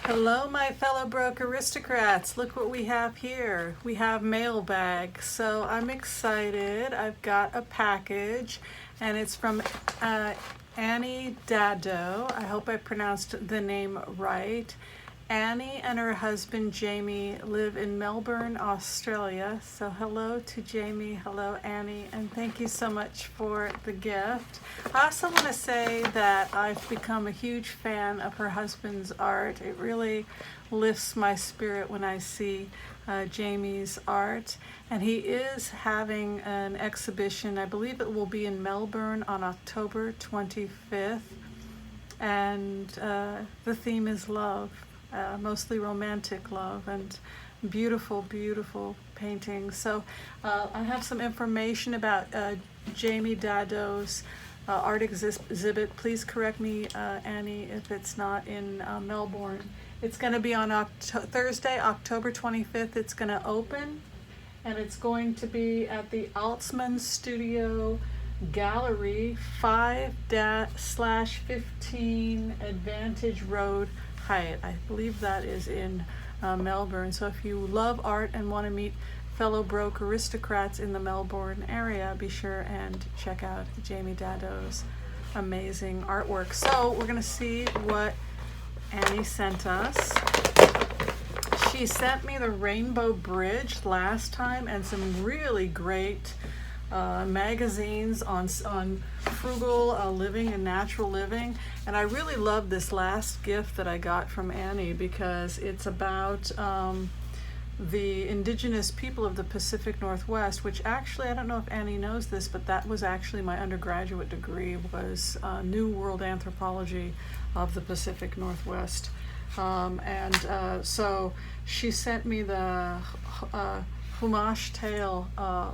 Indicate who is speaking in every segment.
Speaker 1: Hello, my fellow broke aristocrats. Look what we have here. We have Mailbag. So I'm excited. I've got a package, and it's from Annie Dado. I hope I pronounced the name right. Annie and her husband Jamie live in Melbourne, Australia. So hello to Jamie, hello Annie, and thank you so much for the gift. I also want to say that I've become a huge fan of her husband's art. It really lifts my spirit when I see Jamie's art. And he is having an exhibition, I believe it will be in Melbourne on October 25th. And the theme is love. Mostly romantic love and beautiful, beautiful paintings. So I have some information about Jamie Dado's art exhibit. Please correct me, Annie, if it's not in Melbourne. It's going to be on Thursday, October 25th. It's going to open, and it's going to be at the Altsman Studio Gallery, 5/15 Advantage Road, Hyatt. I believe that is in Melbourne. So if you love art and want to meet fellow broke aristocrats in the Melbourne area, be sure and check out Jamie Dado's amazing artwork. So we're going to see what Annie sent us. She sent me the Rainbow Bridge last time and some really great magazines on frugal living and natural living. And I really love this last gift that I got from Annie because it's about the indigenous people of the Pacific Northwest, which actually, I don't know if Annie knows this, but that was actually my undergraduate degree, was New World Anthropology of the Pacific Northwest. So she sent me the Humash Tale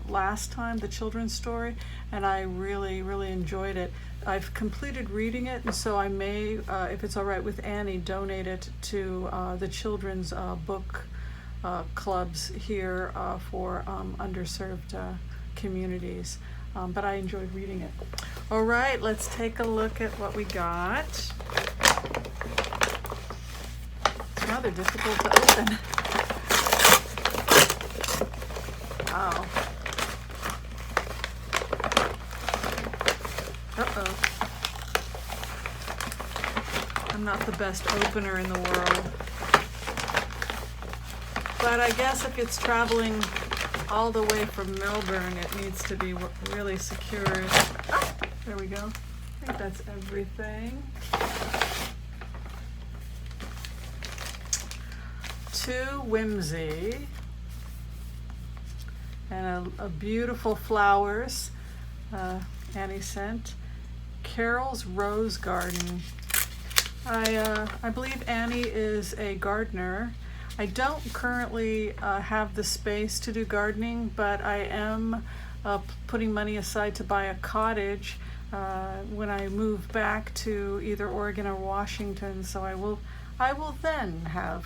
Speaker 1: last time, the children's story, and I really, really enjoyed it. I've completed reading it, and so I may, if it's all right with Annie, donate it to the children's book clubs here for underserved communities. But I enjoyed reading it. All right, let's take a look at what we got. It's rather difficult to open. Wow. Uh-oh. I'm not the best opener in the world. But I guess if it's traveling all the way from Melbourne, it needs to be really secured. Ah, there we go. I think that's everything. To Whimsy. And a beautiful flowers Annie sent. Carol's Rose Garden. I believe Annie is a gardener. I don't currently have the space to do gardening, but I am putting money aside to buy a cottage when I move back to either Oregon or Washington. So I will then have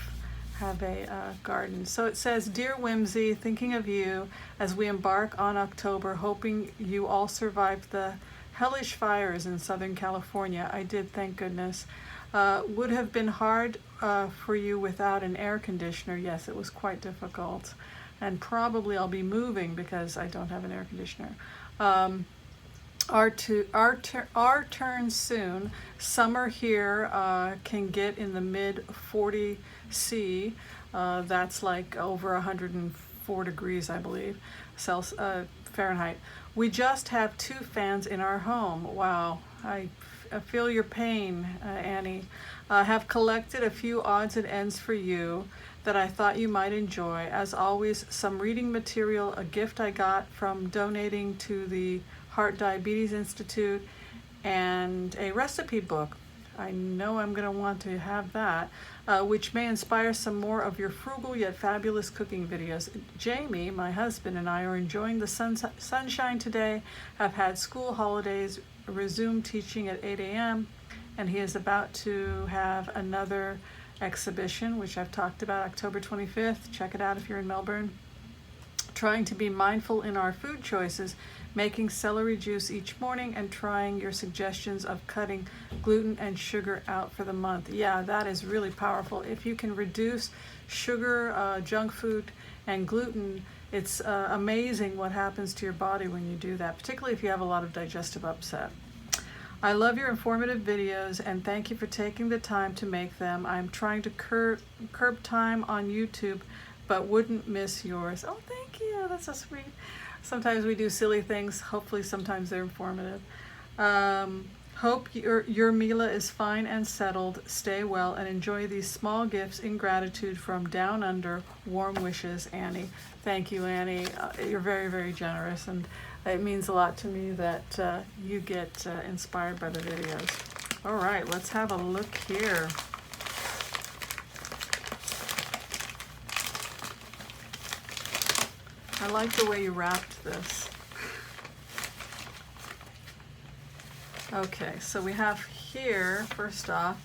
Speaker 1: a garden. So it says, Dear Whimsy, thinking of you as we embark on October, hoping you all survived the hellish fires in Southern California. I did, thank goodness. Would have been hard for you without an air conditioner. Yes, it was quite difficult. And probably I'll be moving because I don't have an air conditioner. Our turn soon. Summer here can get in the mid 40 C. That's like over 104 degrees, I believe, Fahrenheit. We just have 2 fans in our home. Wow, I feel your pain, Annie. Have collected a few odds and ends for you that I thought you might enjoy. As always, some reading material, a gift I got from donating to the Heart Diabetes Institute, and a recipe book. I know I'm going to want to have that, which may inspire some more of your frugal yet fabulous cooking videos. Jamie, my husband, and I are enjoying the sunshine today, have had school holidays, resumed teaching at 8 a.m., and he is about to have another exhibition, which I've talked about, October 25th. Check it out if you're in Melbourne. trying to be mindful in our food choices, making celery juice each morning, and trying your suggestions of cutting gluten and sugar out for the month. Yeah, that is really powerful. If you can reduce sugar, junk food, and gluten, it's amazing what happens to your body when you do that, particularly if you have a lot of digestive upset. I love your informative videos and thank you for taking the time to make them. I'm trying to curb time on YouTube, but wouldn't miss yours. Oh, thank you. That's so sweet. Sometimes we do silly things. Hopefully sometimes they're informative. Hope your Mila is fine and settled. Stay well and enjoy these small gifts in gratitude from Down Under. Warm wishes, Annie. Thank you, Annie. You're very, very generous, and it means a lot to me that you get inspired by the videos. All right, let's have a look here. I like the way you wrapped this. Okay, so we have here, first off,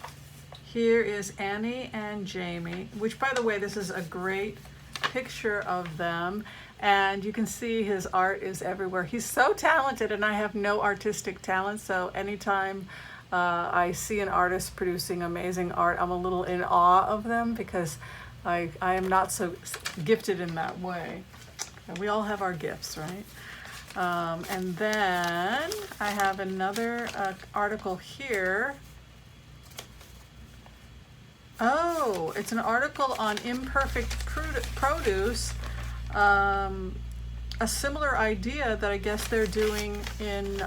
Speaker 1: here is Annie and Jamie, which, by the way, this is a great picture of them, and you can see his art is everywhere. He's so talented, and I have no artistic talent, so anytime I see an artist producing amazing art, I'm a little in awe of them because I am not so gifted in that way. And we all have our gifts, right? And then I have another article here. Oh, it's an article on imperfect produce, a similar idea that I guess they're doing in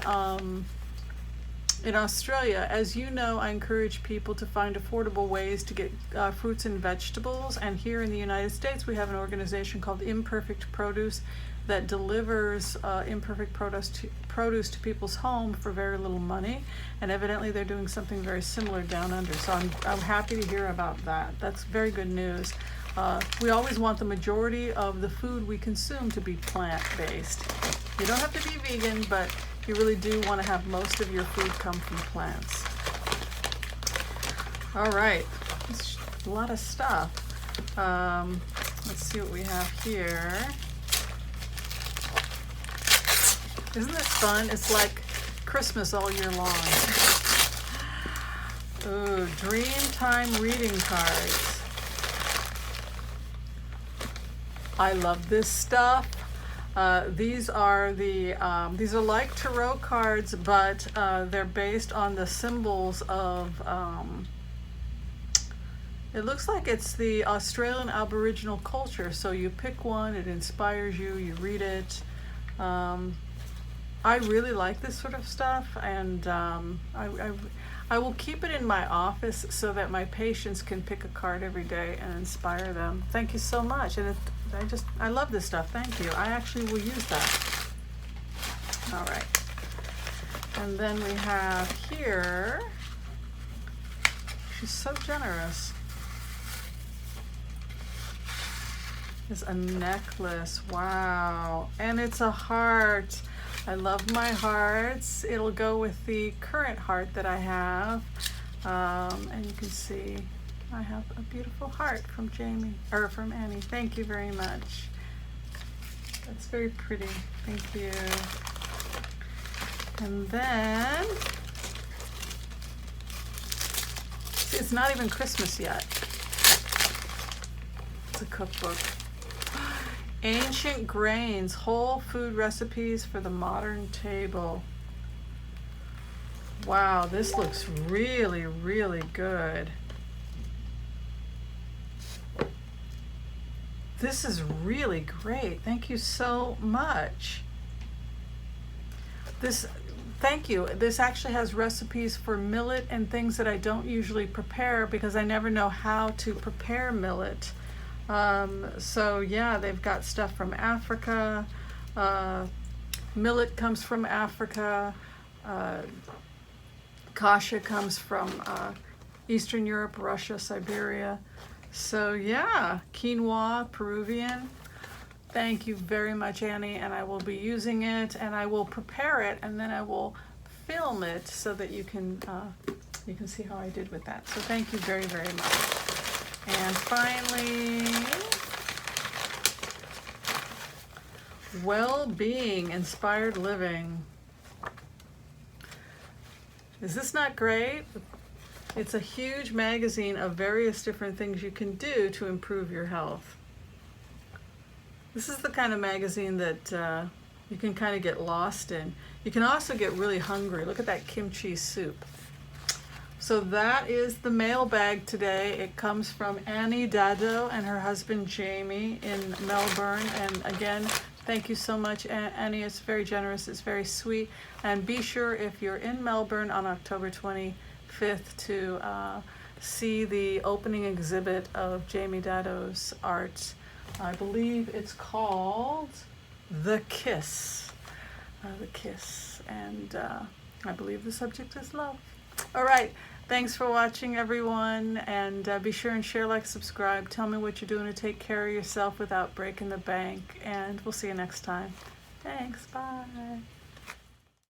Speaker 1: Australia. As you know, I encourage people to find affordable ways to get fruits and vegetables, and here in the United States we have an organization called Imperfect Produce that delivers imperfect produce to people's home for very little money, and evidently they're doing something very similar down under. So I'm happy to hear about that. That's very good news. We always want the majority of the food we consume to be plant-based. You don't have to be vegan, but you really do want to have most of your food come from plants. All right, it's a lot of stuff. Let's see what we have here. Isn't this fun? It's like Christmas all year long. Ooh, Dreamtime reading cards. I love this stuff. These are like tarot cards, but they're based on the symbols of. It looks like it's the Australian Aboriginal culture. So you pick one, it inspires you, you read it. I really like this sort of stuff, and I will keep it in my office so that my patients can pick a card every day and inspire them. Thank you so much, and I love this stuff. Thank you. I actually will use that. All right, and then we have here. She's so generous. Is a necklace. Wow, and it's a heart. I love my hearts. It'll go with the current heart that I have. And you can see I have a beautiful heart from from Annie. Thank you very much. That's very pretty. Thank you. And then, see, it's not even Christmas yet. It's a cookbook. Ancient Grains, Whole Food Recipes for the Modern Table. Wow, this looks really, really good. This is really great. Thank you so much. Thank you. This actually has recipes for millet and things that I don't usually prepare because I never know how to prepare millet. So yeah, they've got stuff from Africa. Millet comes from Africa. Kasha comes from Eastern Europe, Russia, Siberia. So yeah, quinoa, Peruvian. Thank you very much, Annie, and I will be using it, and I will prepare it, and then I will film it so that you can see how I did with that. So thank you very, very much. And finally, Well-being, inspired living. Is this not great? It's a huge magazine of various different things you can do to improve your health. This is the kind of magazine that you can kind of get lost in. You can also get really hungry. Look at that kimchi soup. So that is the mailbag today. It comes from Annie Dado and her husband Jamie in Melbourne. And again, thank you so much, Annie. It's very generous. It's very sweet. And be sure, if you're in Melbourne on October 25th, to see the opening exhibit of Jamie Dado's art. I believe it's called The Kiss. The Kiss. And I believe the subject is love. All right. Thanks for watching, everyone, and be sure and share, like, subscribe. Tell me what you're doing to take care of yourself without breaking the bank, and we'll see you next time. Thanks. Bye.